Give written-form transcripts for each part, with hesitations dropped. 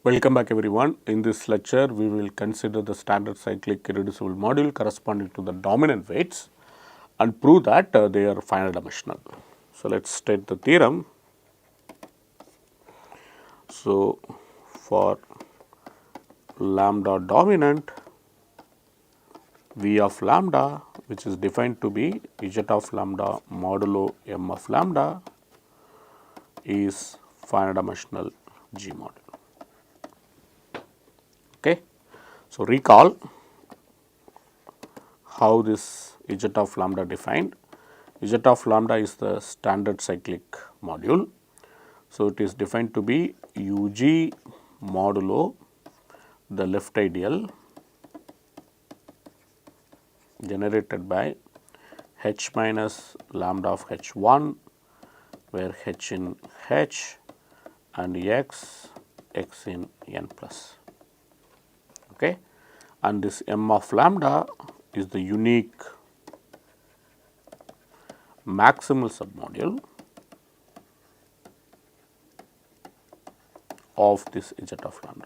Welcome back everyone. In this lecture, we will consider the standard cyclic irreducible module corresponding to the dominant weights and prove that they are finite dimensional. So, let us state the theorem. So, for lambda dominant, V of lambda, which is defined to be Z of lambda modulo M of lambda, is finite dimensional G module. Okay. So, recall how this Z of lambda defined. Z of lambda is the standard cyclic module. So, it is defined to be UG modulo the left ideal generated by H minus lambda of H1, where H in H and X in N plus. Okay. And this M of lambda is the unique maximal submodule of this Z of lambda.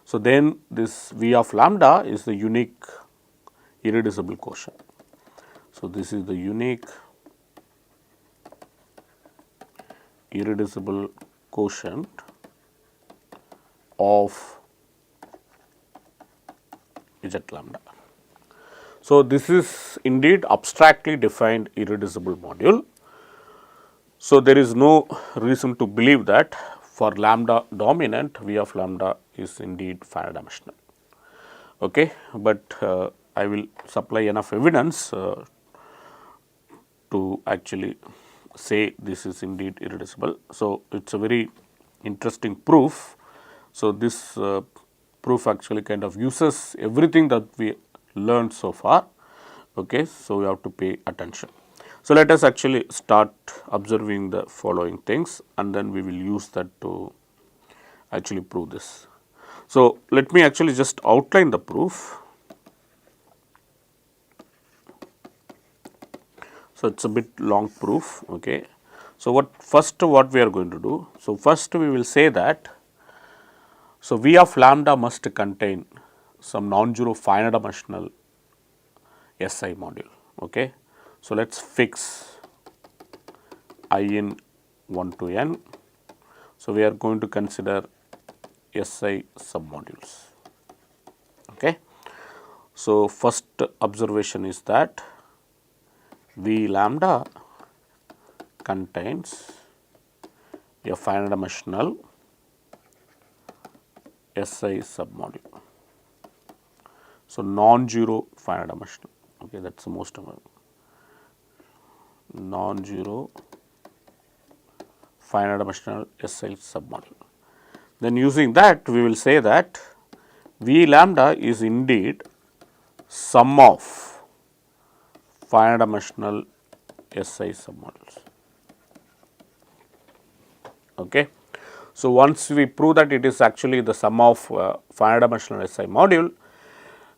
So, then this V of lambda is the unique irreducible quotient. So, this is the unique irreducible quotient of Z lambda. So, this is indeed abstractly defined irreducible module. So, there is no reason to believe that for lambda dominant V of lambda is indeed finite dimensional. Okay. But I will supply enough evidence to actually say this is indeed irreducible. So, it is a very interesting proof. So, this proof actually kind of uses everything that we learned so far. Okay. So, we have to pay attention. So, let us actually start observing the following things and then we will use that to actually prove this. So, let me actually just outline the proof. So, it is a bit long proof. Okay. So, what we are going to do? So, first we will say that, so V of lambda must contain some non-zero finite dimensional SI module. Okay. So, let us fix I in 1 to n. So, we are going to consider SI submodules. Okay. So, first observation is that V lambda contains a finite dimensional SI submodule. So, non-zero finite dimensional. Okay, that is the most important. Non-zero finite dimensional SI submodule. Then using that we will say that V lambda is indeed sum of finite dimensional SI submodules. Okay. So, once we prove that it is actually the sum of finite dimensional SI module,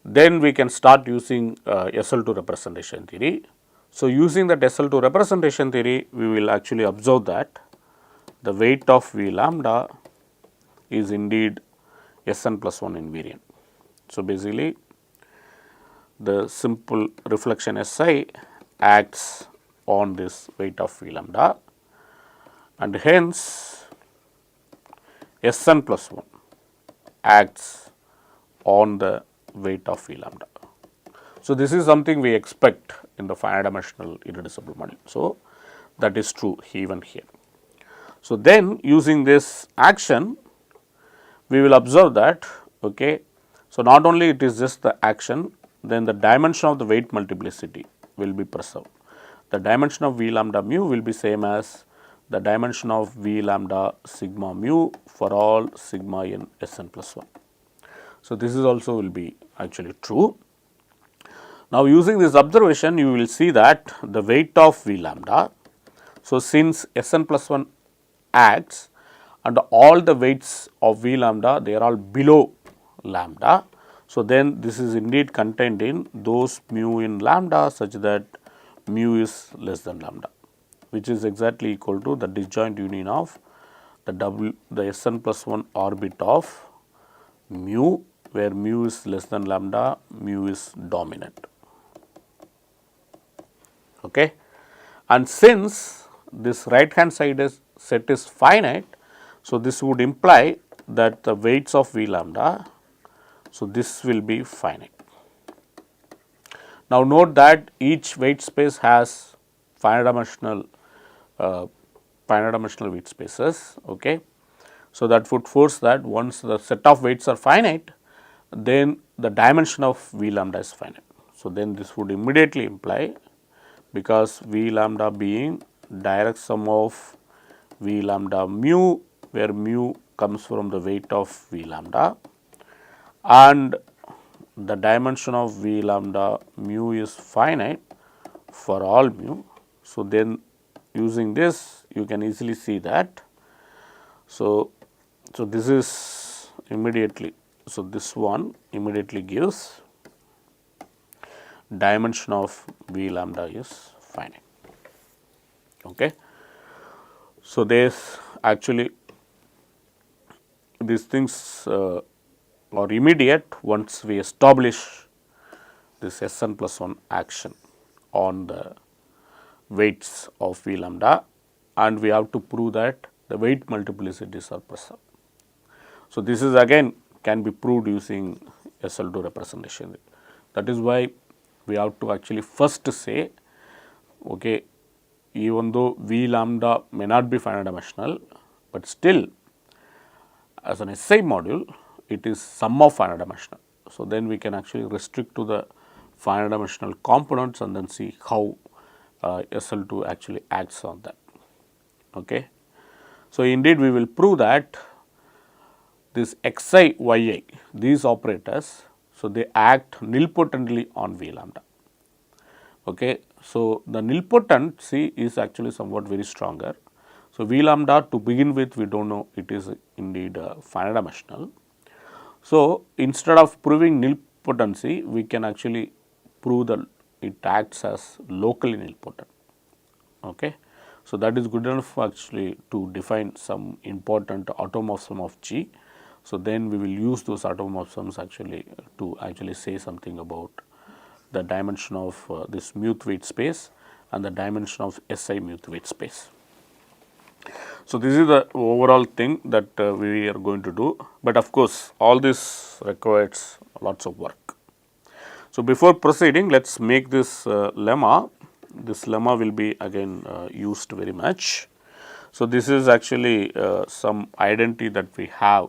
then we can start using SL2 representation theory. So, using that SL2 representation theory, we will actually observe that the weight of V lambda is indeed Sn plus 1 invariant. So, basically the simple reflection SI acts on this weight of V lambda and hence Sn plus 1 acts on the weight of V lambda. So, this is something we expect in the finite dimensional irreducible module. So, that is true even here. So, then using this action we will observe that, okay, so not only it is just the action, then the dimension of the weight multiplicity will be preserved. The dimension of V lambda mu will be same as the dimension of V lambda sigma mu for all sigma in Sn plus 1. So, this is also will be actually true. Now, using this observation you will see that the weight of V lambda, so since Sn plus 1 acts and all the weights of V lambda they are all below lambda. So, then this is indeed contained in those mu in lambda such that mu is less than lambda, which is exactly equal to the disjoint union of the Sn plus 1 orbit of mu, where mu is less than lambda, mu is dominant. Okay. And since this right hand side set is finite, so this would imply that the weights of V lambda, so this will be finite. Now note that each weight space has finite dimensional weight spaces. Okay. So that would force that once the set of weights are finite, then the dimension of V lambda is finite. So then this would immediately imply, because V lambda being direct sum of V lambda mu, where mu comes from the weight of V lambda, and the dimension of V lambda mu is finite for all mu. So then using this you can easily see that. So this is immediately, so this one immediately gives dimension of V lambda is finite. Okay. So there's actually these things are immediate once we establish this Sn plus 1 action on the weights of V lambda, and we have to prove that the weight multiplicities are present. So this is again can be proved using SL2 representation. That is why we have to actually first say, okay, even though V lambda may not be finite dimensional, but still as an SI module it is sum of finite dimensional. So then we can actually restrict to the finite dimensional components and then see how SL2 actually acts on that. Okay. So indeed we will prove that this xi, yi, these operators, so they act nilpotently on V lambda. Okay. So the nilpotency is actually somewhat very stronger. So V lambda to begin with we do not know, it is indeed finite dimensional. So instead of proving nilpotency, we can actually prove that it acts as locally nilpotent. Okay. So that is good enough actually to define some important automorphism of G. So then we will use those automorphisms actually to actually say something about the dimension of this muth weight space and the dimension of SI muth weight space. So this is the overall thing that we are going to do, but of course all this requires lots of work. So before proceeding, let us make this lemma. This lemma will be again used very much. So this is actually some identity that we have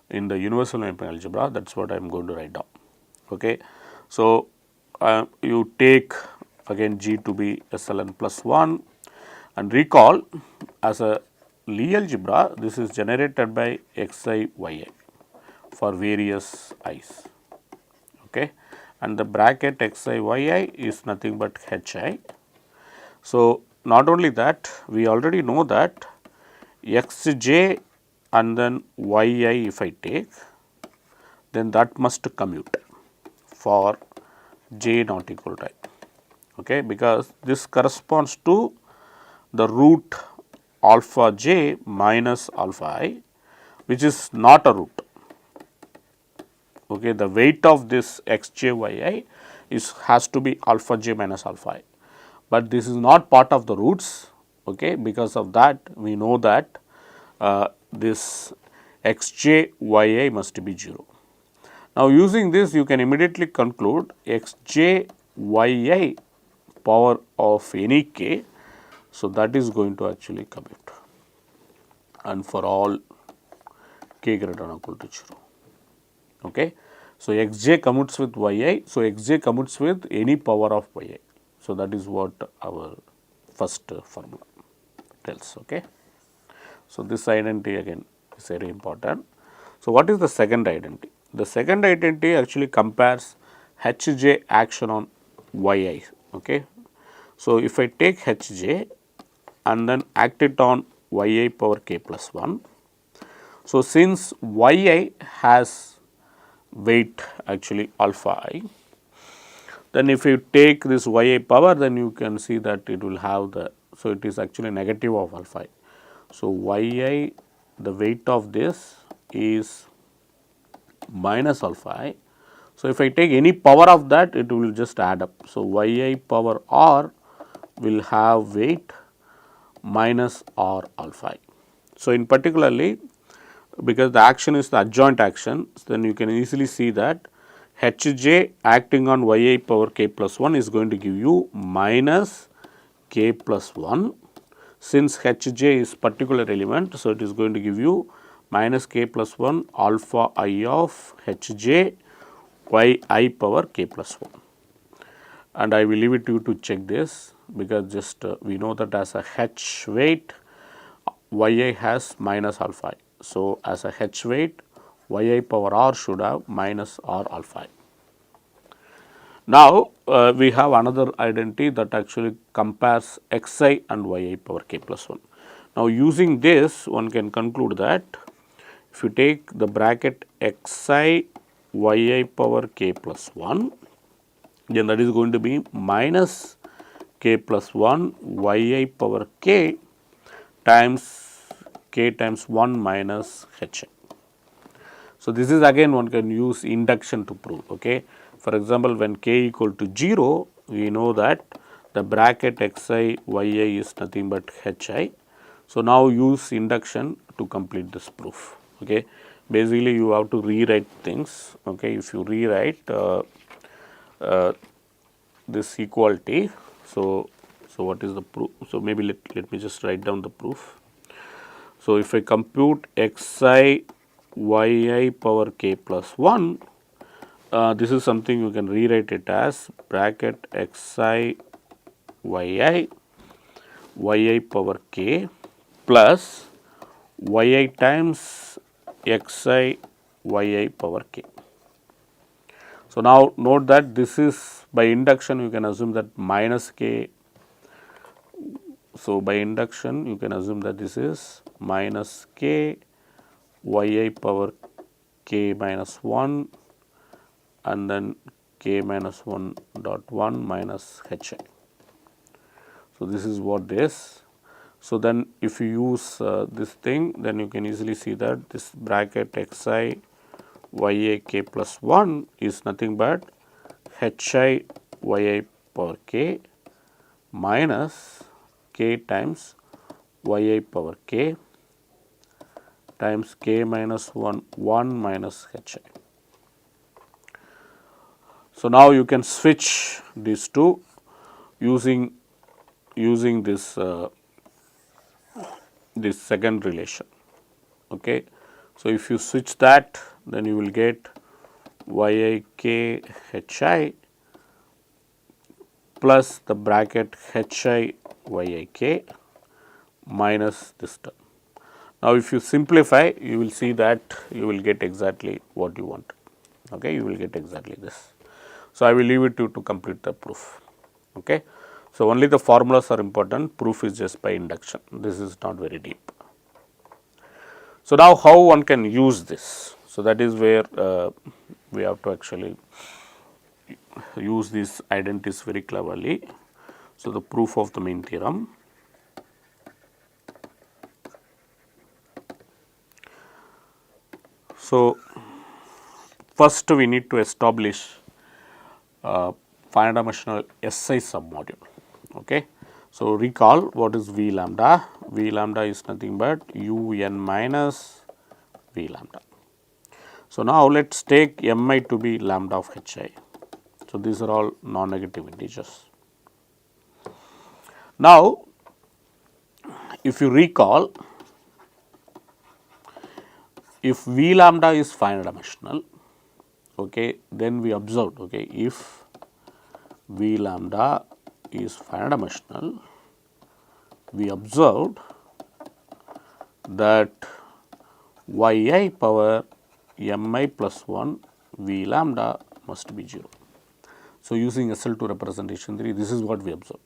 in the universal mapping algebra. That is what I am going to write down. Okay. So you take again G to be SLN plus 1, and recall as a Lie algebra, this is generated by xi, yi for various i's. Okay. And the bracket xi, yi is nothing but hi. So not only that, we already know that xj and then yi if I take, then that must commute for j not equal to I. Okay, because this corresponds to the root alpha j minus alpha I, which is not a root. Okay, the weight of this xj yi has to be alpha j minus alpha I, but this is not part of the roots. Okay, because of that we know that this xj yi must be 0. Now using this you can immediately conclude xj yi power of any k. So that is going to actually commute, and for all k greater than or equal to 0. Okay. So xj commutes with yi. So xj commutes with any power of yi. So that is what our first formula tells. Okay. So this identity again is very important. So what is the second identity? The second identity actually compares hj action on yi. Okay. So if I take hj and then act it on yi power k plus 1. So since yi has weight actually alpha I, then if you take this yi power, then you can see that it will have the, so it is actually negative of alpha I. So yi the weight of this is minus alpha I. So, if I take any power of that, it will just add up. So, yi power r will have weight minus r alpha I. So, in particularly, because the action is the adjoint action, then you can easily see that Hj acting on yi power k plus 1 is going to give you minus k plus 1. Since Hj is particular element, so it is going to give you minus k plus 1 alpha I of Hj yi power k plus 1. And I will leave it to you to check this, because just we know that as a h weight yi has minus alpha I. So, as a h weight yi power r should have minus r alpha I. Now, we have another identity that actually compares xi and yi power k plus 1. Now, using this, one can conclude that if you take the bracket xi yi power k plus 1, then that is going to be minus k plus 1 yi power k times k times 1 minus hi. So, this is again one can use induction to prove. Okay. For example, when k equal to 0, we know that the bracket xi yi is nothing but hi. So, now use induction to complete this proof. Okay. Basically, you have to rewrite things. Okay. If you rewrite this equality, so what is the proof? So, maybe let me just write down the proof. So, if I compute xi yi power k plus 1, this is something you can rewrite it as bracket xi yi power k plus yi times xi yi power k. So, now note that this is by induction you can assume that minus k. So, by induction you can assume that this is minus k yi power k minus 1 and then k minus 1 dot 1 minus hi. So, this is what this. So, then if you use this thing, then you can easily see that this bracket xi yi k plus 1 is nothing but hi yi power k minus k times yi power k times k minus 1 minus hi. So, now you can switch these two using this this second relation. Okay. So, if you switch that, then you will get yi k hi plus the bracket hi yi k minus this term. Now, if you simplify, you will see that you will get exactly what you want. Okay, you will get exactly this. So, I will leave it to complete the proof. Okay. So, only the formulas are important, proof is just by induction, this is not very deep. So, now how one can use this? So, that is where we have to actually use these identities very cleverly. So, the proof of the main theorem. So, first we need to establish finite dimensional SI submodule. Okay. So, recall what is V lambda? V lambda is nothing but un minus V lambda. So, now let us take mi to be lambda of hi. So, these are all non-negative integers. Now, if you recall, if V lambda is finite dimensional, okay, then we observed, okay, if V lambda is finite dimensional, we observed that yi power mi plus 1 V lambda must be 0. So, using SL2 representation theory, this is what we observed.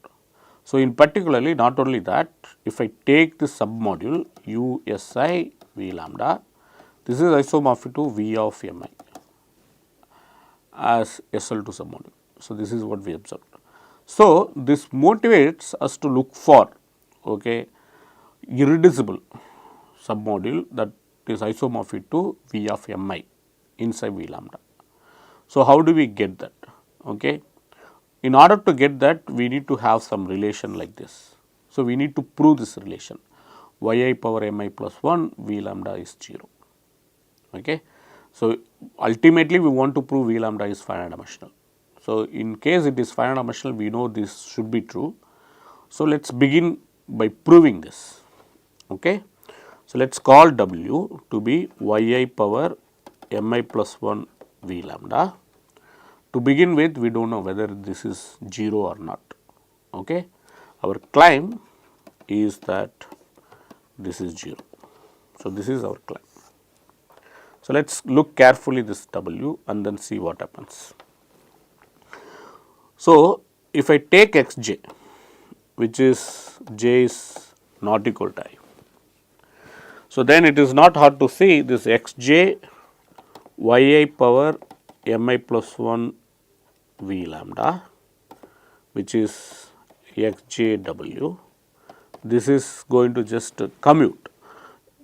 So, in particularly not only that, if I take this submodule u si V lambda, this is isomorphic to V of mi as SL2 submodule. So, this is what we observed. So, this motivates us to look for, okay, irreducible. submodule that is isomorphic to V of mi inside V lambda. So, how do we get that? Okay. In order to get that, we need to have some relation like this. So, we need to prove this relation yi power mi plus 1 V lambda is 0. Okay. So, ultimately we want to prove V lambda is finite dimensional. So, in case it is finite dimensional, we know this should be true. So, let us begin by proving this. Okay. So, let us call W to be yi power mi plus 1 V lambda. To begin with, we do not know whether this is 0 or not. Okay. Our claim is that this is 0. So, this is our claim. So, let us look carefully this W and then see what happens. So, if I take xj, which is j is not equal to I. So, then it is not hard to see this xj yi power mi plus 1 V lambda, which is xjw. This is going to just commute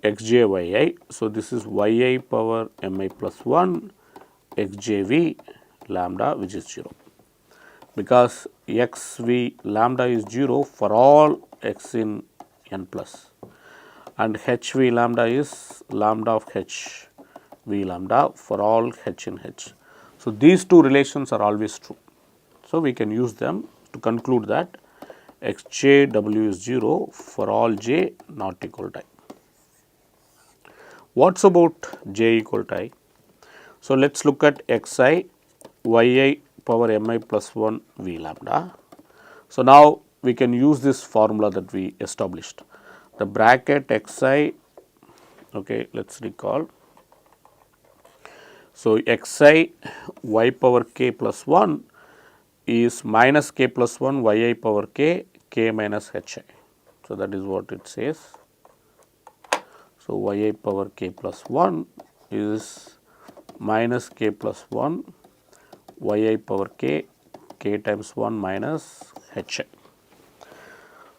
xjyi. So, this is yi power mi plus 1 xjv lambda, which is 0, because xv lambda is 0 for all x in n plus, and hv lambda is lambda of h v lambda for all h in h. So, these two relations are always true. So, we can use them to conclude that xjw is 0 for all j not equal to I. What is about j equal to I? So, let us look at xi yi power mi plus 1 v lambda. So, now we can use this formula that we established. The bracket xi, okay, let us recall. So, xi y power k plus 1 is minus k plus 1 yi power k minus hi. So, that is what it says. So, yi power k plus 1 is minus k plus 1 yi power k times 1 minus hi.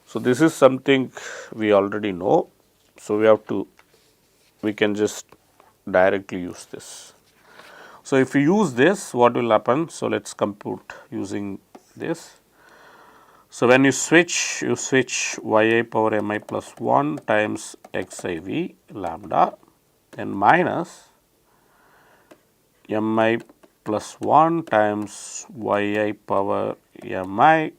So, this is something we already know. So, we can just directly use this. So, if you use this, what will happen? So, let us compute using this. So, when you switch yi power mi plus 1 times xiv lambda, then minus mi plus 1 times yi power mi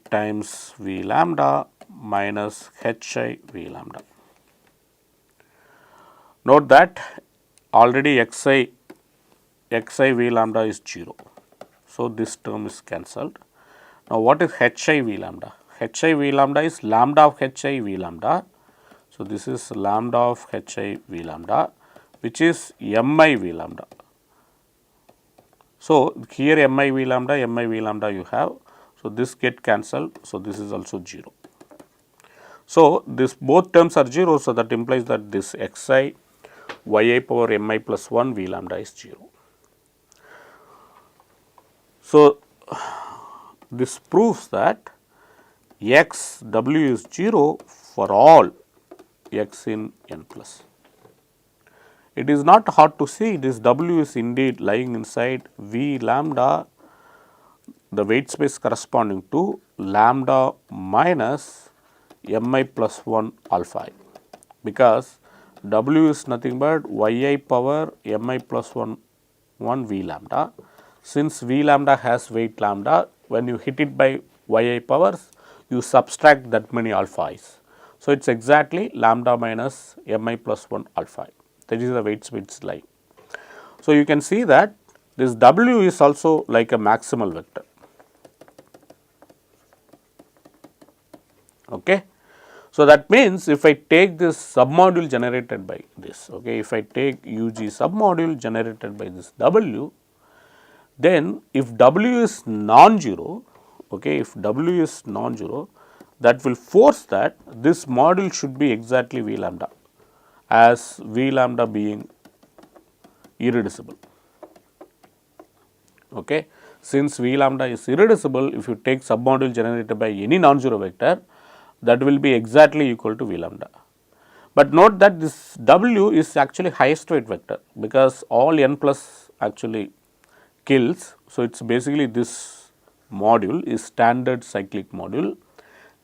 times v lambda minus hi v lambda. Note that already xi v lambda is 0. So, this term is cancelled. Now, what is hi v lambda? Hi v lambda is lambda of hi v lambda. So, this is lambda of hi v lambda, which is mi v lambda. So, here mi v lambda you have. So, this get cancelled. So, this is also 0. So, this both terms are 0. So, that implies that this xi yi power mi plus 1 v lambda is 0. So, this proves that x w is 0 for all x in n plus. It is not hard to see this w is indeed lying inside v lambda, the weight space corresponding to lambda minus mi plus 1 alpha I, because w is nothing but yi power mi plus 1 v lambda. Since v lambda has weight lambda, when you hit it by yi powers, you subtract that many alpha i's. So, it is exactly lambda minus mi plus 1 alpha I. That is the weight space line. So, you can see that this w is also like a maximal vector. Okay. So, that means if I take this submodule generated by this, okay, if I take UG submodule generated by this W, then if W is non-zero, okay, if W is non-zero, that will force that this module should be exactly V lambda, as V lambda being irreducible. Okay. Since V lambda is irreducible, if you take submodule generated by any non-zero vector, that will be exactly equal to V lambda. But note that this W is actually highest weight vector, because all n plus actually kills. So, it is basically this module is standard cyclic module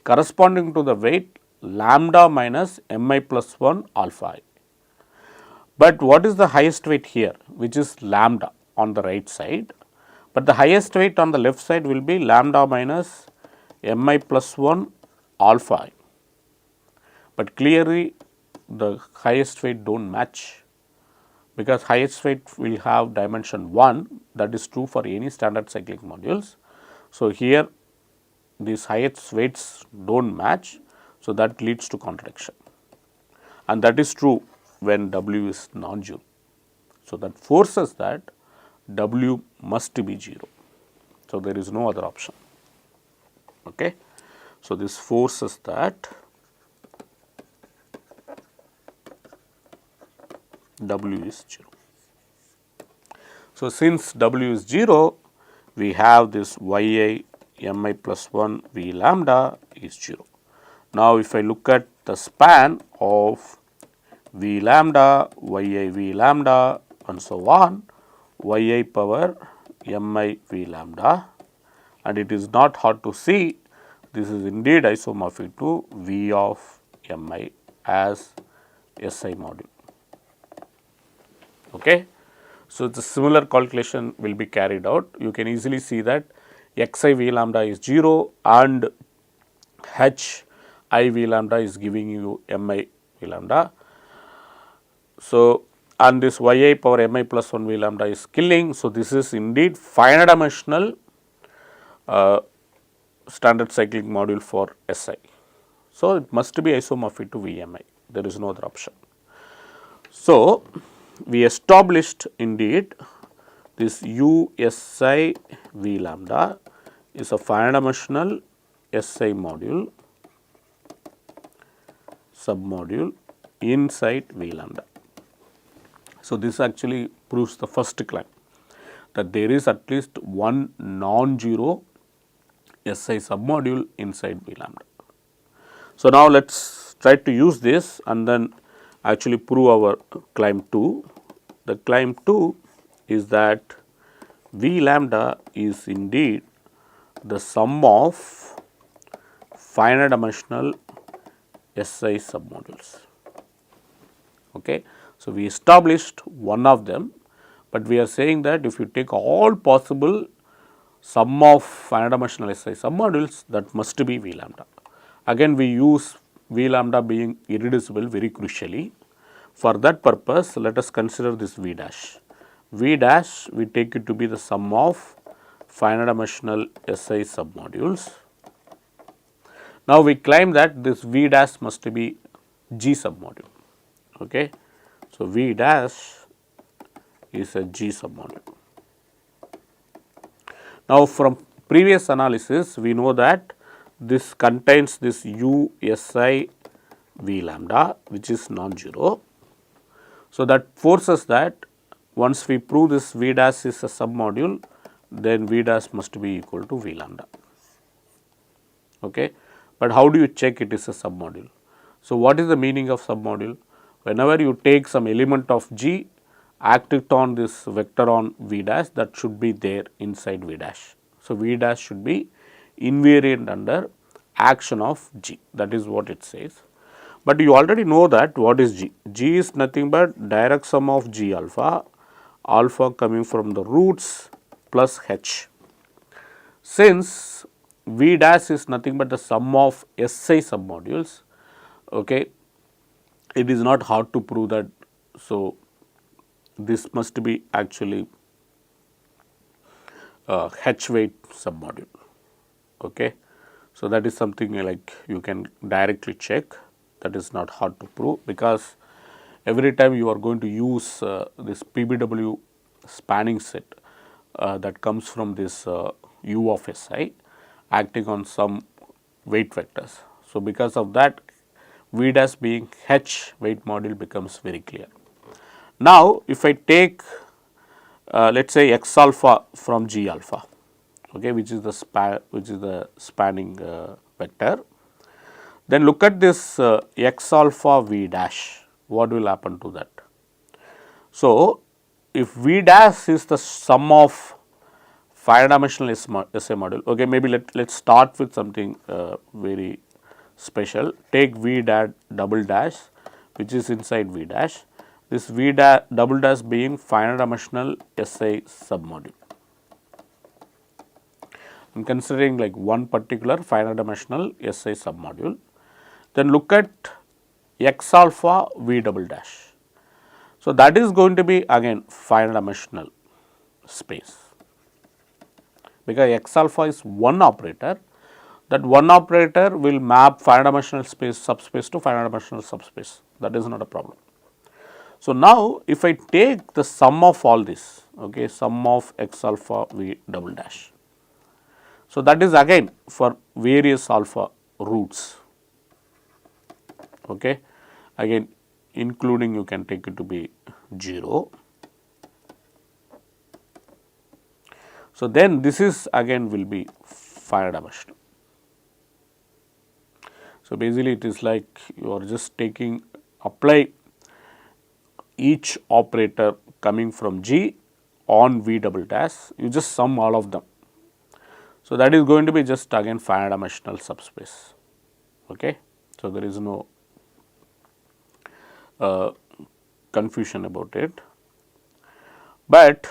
corresponding to the weight lambda minus mi plus 1 alpha I. But what is the highest weight here, which is lambda on the right side, but the highest weight on the left side will be lambda minus mi plus 1 alpha I. But clearly the highest weight do not match, because highest weight will have dimension 1, that is true for any standard cyclic modules. So, here these highest weights do not match, so that leads to contradiction, and that is true when W is non-zero. So, that forces that W must be 0. So, there is no other option. Okay. So, this forces that W is 0. So, since W is 0, we have this yi mi plus 1 v lambda is 0. Now, if I look at the span of v lambda, yi v lambda and so on, yi power mi v lambda, and it is not hard to see this is indeed isomorphic to v of mi as SI module. Okay. So, the similar calculation will be carried out. You can easily see that xi v lambda is 0 and h I v lambda is giving you mi v lambda. So, and this yi power mi plus 1 v lambda is killing. So, this is indeed finite dimensional standard cyclic module for SI. So, it must be isomorphic to Vmi, there is no other option. So, we established indeed this USI V lambda is a finite dimensional SI module submodule inside V lambda. So, this actually proves the first claim, that there is at least one non-zero SI submodule inside V lambda. So, now let us try to use this and then actually prove our claim 2. The claim 2 is that V lambda is indeed the sum of finite dimensional SI submodules. Okay. So, we established one of them, but we are saying that if you take all possible sum of finite dimensional SI submodules, that must be V lambda. Again, we use V lambda being irreducible very crucially. For that purpose, let us consider this V dash. V dash we take it to be the sum of finite dimensional SI submodules. Now, we claim that this V dash must be G submodule. Okay. So, V dash is a G submodule. Now, from previous analysis, we know that this contains this USI V lambda, which is non-zero. So, that forces that once we prove this V dash is a submodule, then V dash must be equal to V lambda. Okay. But how do you check it is a submodule? So, what is the meaning of submodule? Whenever you take some element of G, act it on this vector on V dash, that should be there inside V dash. So, V dash should be invariant under action of G, that is what it says. But you already know that what is G? G is nothing but direct sum of G alpha, alpha coming from the roots plus H. Since V dash is nothing but the sum of SI submodules, okay, it is not hard to prove that. So, this must be actually H weight submodule. Okay. So, that is something like you can directly check, that is not hard to prove, because every time you are going to use this PBW spanning set that comes from this U of SI acting on some weight vectors. So, because of that, V dash being H weight module becomes very clear. Now, if I take let us say x alpha from G alpha, okay, which is the spanning vector, Then look at this x alpha v dash, what will happen to that? So, if v dash is the sum of 5 dimensional SI module, okay, maybe let's start with something very special. Take v double dash, which is inside v dash, this v double dash being finite dimensional SI submodule. I am considering like one particular finite dimensional SI submodule. Then look at x alpha v double dash. So, that is going to be again finite dimensional space, because x alpha is one operator, that one operator will map finite dimensional space subspace to finite dimensional subspace, that is not a problem. So, now if I take the sum of all this, okay, sum of x alpha v double dash, so that is again for various alpha roots, okay, again including you can take it to be 0. So, then this is again will be finite dimensional. So, basically it is like you are just taking apply each operator coming from G on V double dash, you just sum all of them. So, that is going to be just again finite dimensional subspace. Okay. So, there is no confusion about it, but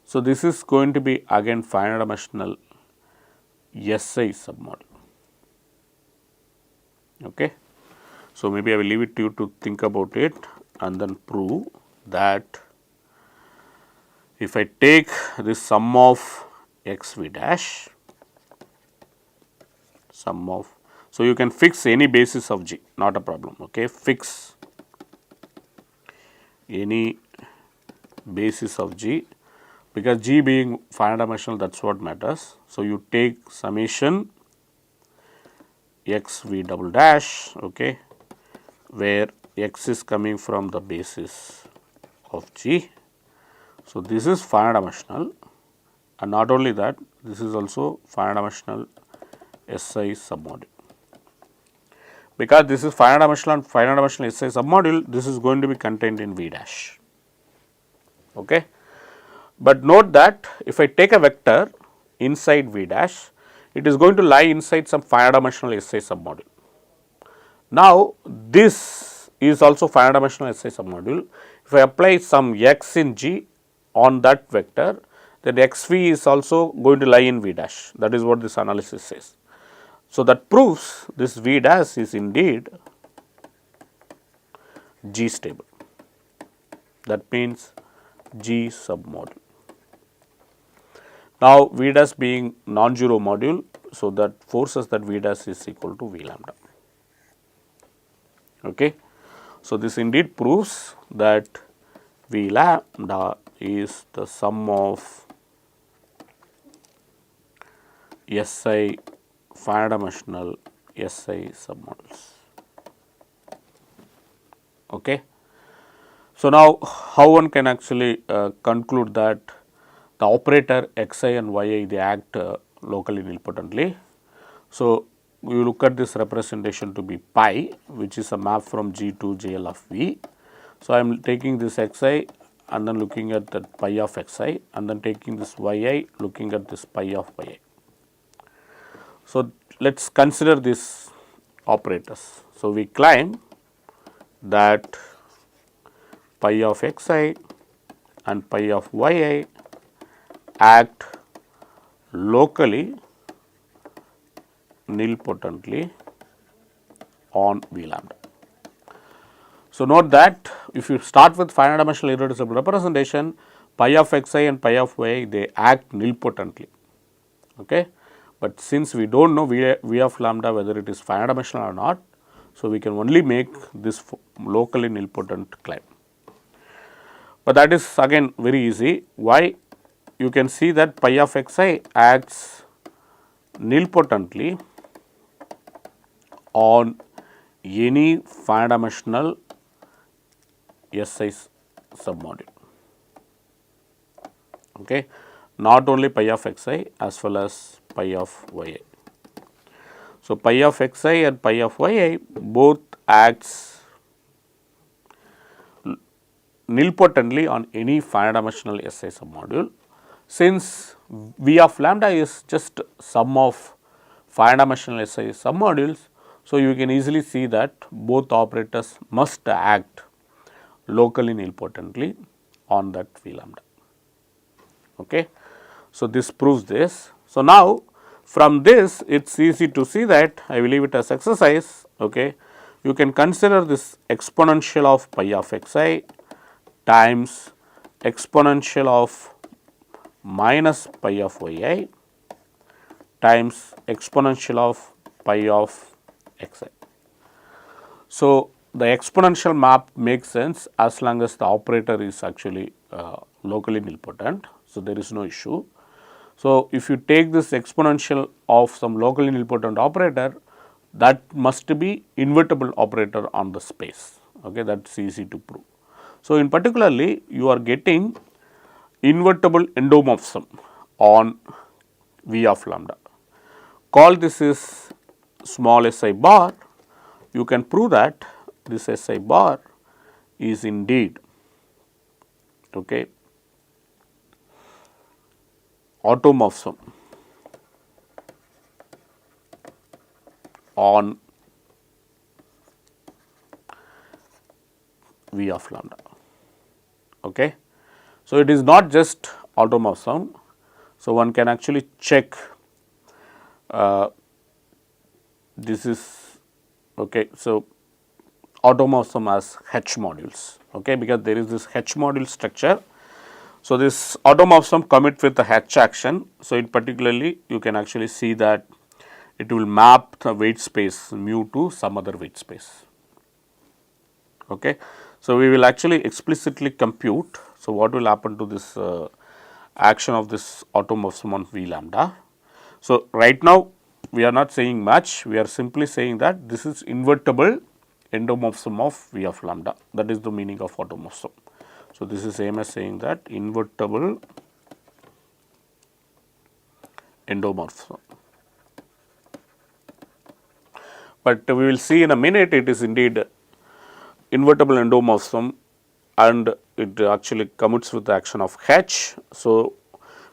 so this is going to be again finite dimensional SI submodule. Okay. So, maybe I will leave it to you to think about it and then prove that if I take this sum of x v dash, sum of, so you can fix any basis of G, not a problem. Okay. Fix any basis of G, because G being finite dimensional, that is what matters. So, you take summation x v double dash, okay, where x is coming from the basis of G. So, this is finite dimensional, and not only that, this is also finite dimensional SI submodule. Because this is finite dimensional SI submodule, this is going to be contained in V dash. Okay. But note that if I take a vector inside V dash, it is going to lie inside some finite dimensional SI submodule. Now, this is also finite dimensional SI submodule. If I apply some x in G on that vector, then x v is also going to lie in V dash, that is what this analysis says. So, that proves this V dash is indeed G stable, that means G submodule. Now, V dash being non-zero module, so that forces that V dash is equal to V lambda. Okay. So, this indeed proves that V lambda is the sum of SI finite dimensional SI submodules. Okay. So, now how one can actually conclude that the operator xi and yi they act locally nilpotently. So, you look at this representation to be pi, which is a map from G to JL of V. So, I am taking this xi and then looking at that pi of xi and then taking this yi looking at this pi of yi. So, let us consider these operators. So, we claim that pi of xi and pi of yi act locally nilpotently on V lambda. So, note that if you start with finite dimensional irreducible representation, pi of xi and pi of yi they act nilpotently. Okay. But since we do not know V of lambda whether it is finite dimensional or not, so we can only make this locally nilpotent claim. But that is again very easy. Why? You can see that pi of xi acts nilpotently on any finite dimensional SI submodule. Okay. Not only pi of xi as well as pi of yi. So, pi of xi and pi of yi both acts nilpotently on any finite dimensional SI submodule. Since V of lambda is just sum of finite dimensional SI submodules, so you can easily see that both operators must act locally nilpotently on that V lambda. Okay. So, this proves this. So, now from this it is easy to see that I will leave it as exercise. Okay. You can consider this exponential of pi of xi times exponential of minus pi of yi times exponential of pi of xi. So, the exponential map makes sense as long as the operator is actually locally nilpotent. So, there is no issue. So, if you take this exponential of some locally nilpotent operator, that must be invertible operator on the space. Okay, that is easy to prove. So, in particularly you are getting invertible endomorphism on V of lambda. Call this is small si bar. You can prove that this si bar is indeed automorphism on V of lambda. Okay. So, it is not just automorphism. So, one can actually check this is So, automorphism as H modules, because there is this H module structure. So, this automorphism commit with the H action. So, in particularly you can actually see that it will map the weight space mu to some other weight space. Okay. So, we will actually explicitly compute. So, what will happen to this action of this automorphism on V lambda. So, right now we are not saying much, we are simply saying that this is invertible endomorphism of V of lambda, that is the meaning of automorphism. So, this is same as saying that invertible endomorphism. But we will see in a minute it is indeed invertible endomorphism and it actually commutes with the action of H. So,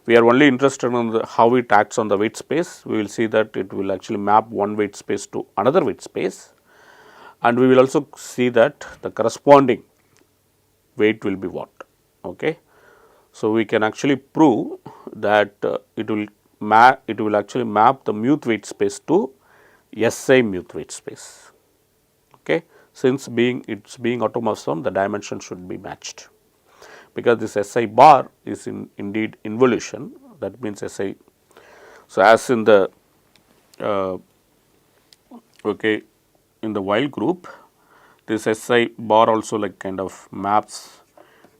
we are only interested in how it acts on the weight space. We will see that it will actually map one weight space to another weight space, and we will also see that the corresponding weight will be what. Okay. So, we can actually prove that it will actually map the muth weight space to SI muth weight space. Okay. Since it is being automorphism, the dimension should be matched, because this SI bar is indeed involution, that means SI. So, as in the in the while group, this SI bar also like kind of maps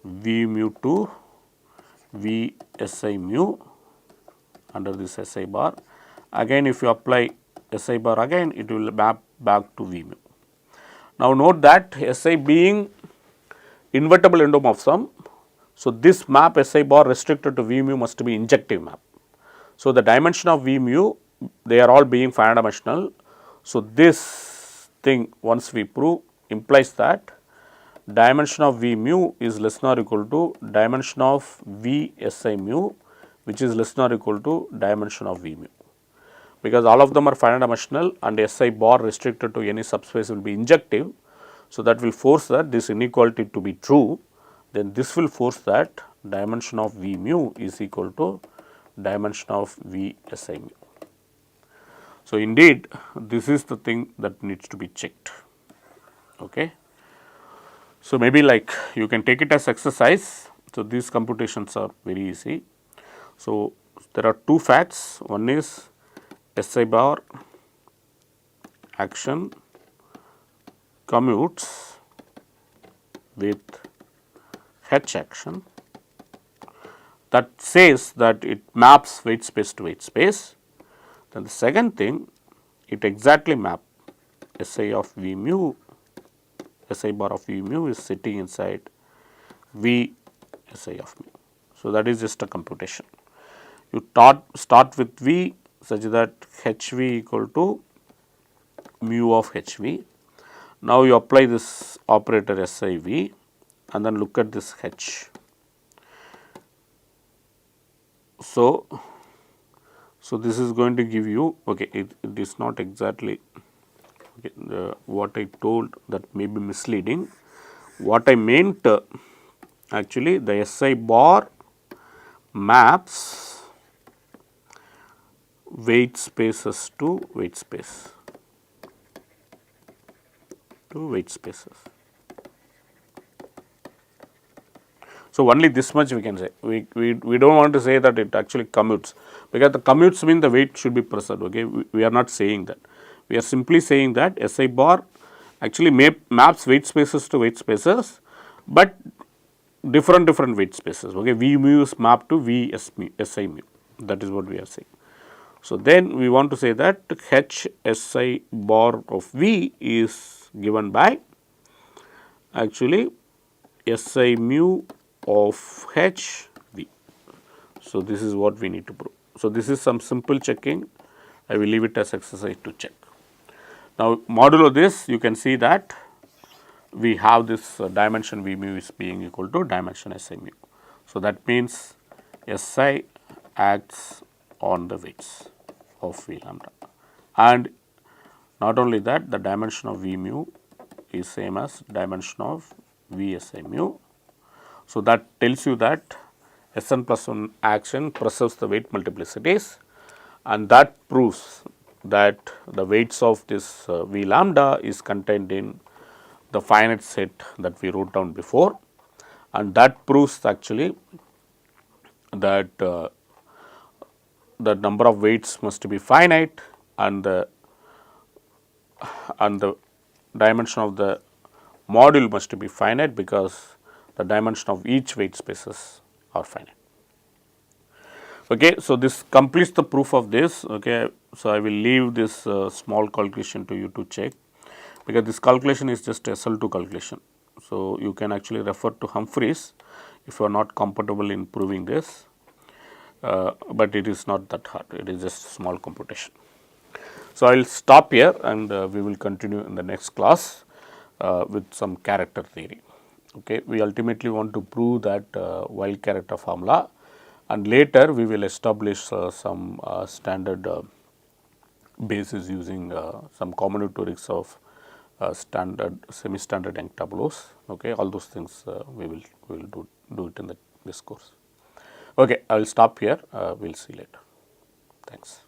V mu to V SI mu under this SI bar. Again, if you apply SI bar again, it will map back to V mu. Now, note that SI being invertible endomorphism. So, this map SI bar restricted to V mu must be injective map. So, the dimension of V mu, they are all being finite dimensional. So, this thing once we prove implies that dimension of V mu is less than or equal to dimension of V SI mu, which is less than or equal to dimension of V mu. Because all of them are finite dimensional and SI bar restricted to any subspace will be injective. So, that will force that this inequality to be true, then this will force that dimension of V mu is equal to dimension of V SI mu. So, indeed this is the thing that needs to be checked. Okay. So, maybe like you can take it as exercise. So, these computations are very easy. So, there are two facts, one is SI bar action commutes with H action, that says that it maps weight space to weight space. Then the second thing, it exactly map SI of V mu, SI bar of V mu is sitting inside V SI of mu. So, that is just a computation. You start with V such that HV equal to mu of HV. Now, you apply this operator SIV and then look at this H. So, this is going to give you, okay, it is not exactly okay, what I told, that may be misleading. What I meant actually, the SI bar maps weight spaces to weight space, So, only this much we can say. We do not want to say that it actually commutes, because the commutes mean the weight should be preserved. Okay? We are not saying that. We are simply saying that SI bar actually maps weight spaces to weight spaces, but different weight spaces. Okay? V mu is mapped to V SI mu. That is what we are saying. So, then we want to say that H SI bar of V is given by actually SI mu of H V. So, this is what we need to prove. So, this is some simple checking. I will leave it as exercise to check. Now, modulo this, you can see that we have this dimension V mu is being equal to dimension SI mu. So, that means SI acts on the weights of V lambda, and not only that, the dimension of V mu is same as dimension of V SI mu. So, that tells you that Sn plus 1 action preserves the weight multiplicities, and that proves that the weights of this V lambda is contained in the finite set that we wrote down before, and that proves actually that the number of weights must be finite, and the dimension of the module must be finite, because the dimension of each weight spaces are finite. Okay, so, this completes the proof of this. Okay, so, I will leave this small calculation to you to check, because this calculation is just SL2 calculation. So, you can actually refer to Humphreys if you are not comfortable in proving this, but it is not that hard, it is just small computation. So, I will stop here, and we will continue in the next class with some character theory. Okay. We ultimately want to prove that wild character formula, and later we will establish some standard basis using some combinatorics of standard semi-standard Young tableaus. Okay. All those things we will do it in this course. Okay. I will stop here, we will see later. Thanks.